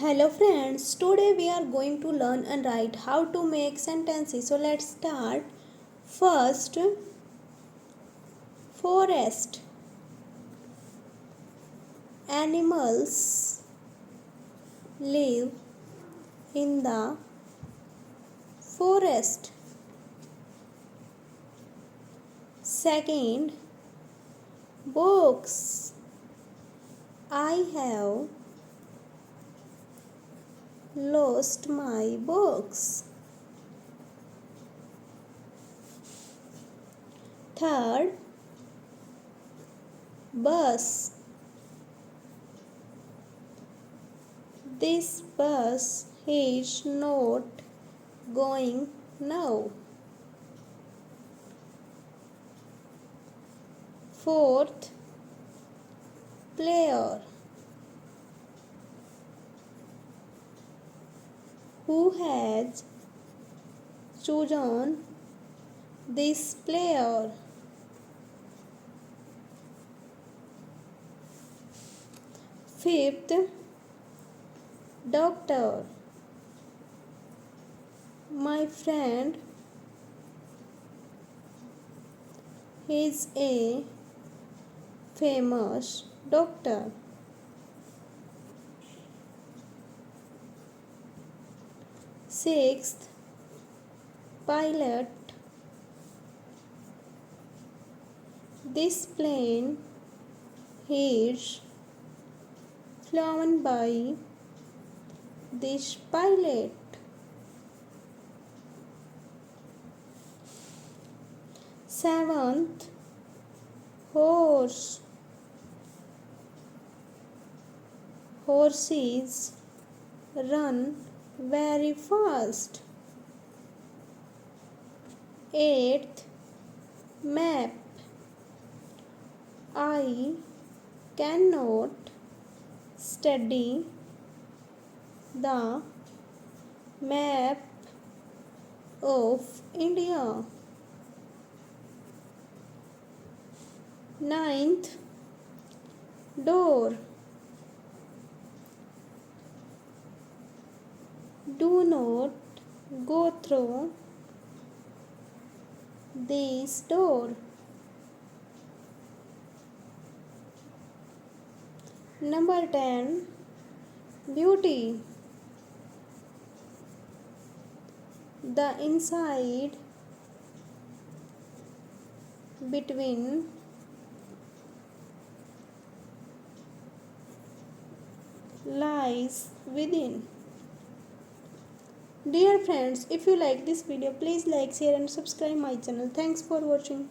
Hello friends, today we are going to learn and write how to make sentences. So let's start. First, forest. Animals live in the forest. Second, books. I have lost my books. Third, bus. This bus is not going now. Fourth, player. Who has chosen this player? Fifth, doctor. My friend is a famous doctor. Sixth, pilot. This plane is flown by this pilot. Seventh, horse. Horses run very fast. Eighth, map. I cannot study the map of India. Ninth, door. Do not go through this door. Number 10, beauty. The inside between lies within. Dear friends, if you like this video, please like, share and subscribe my channel. Thanks for watching.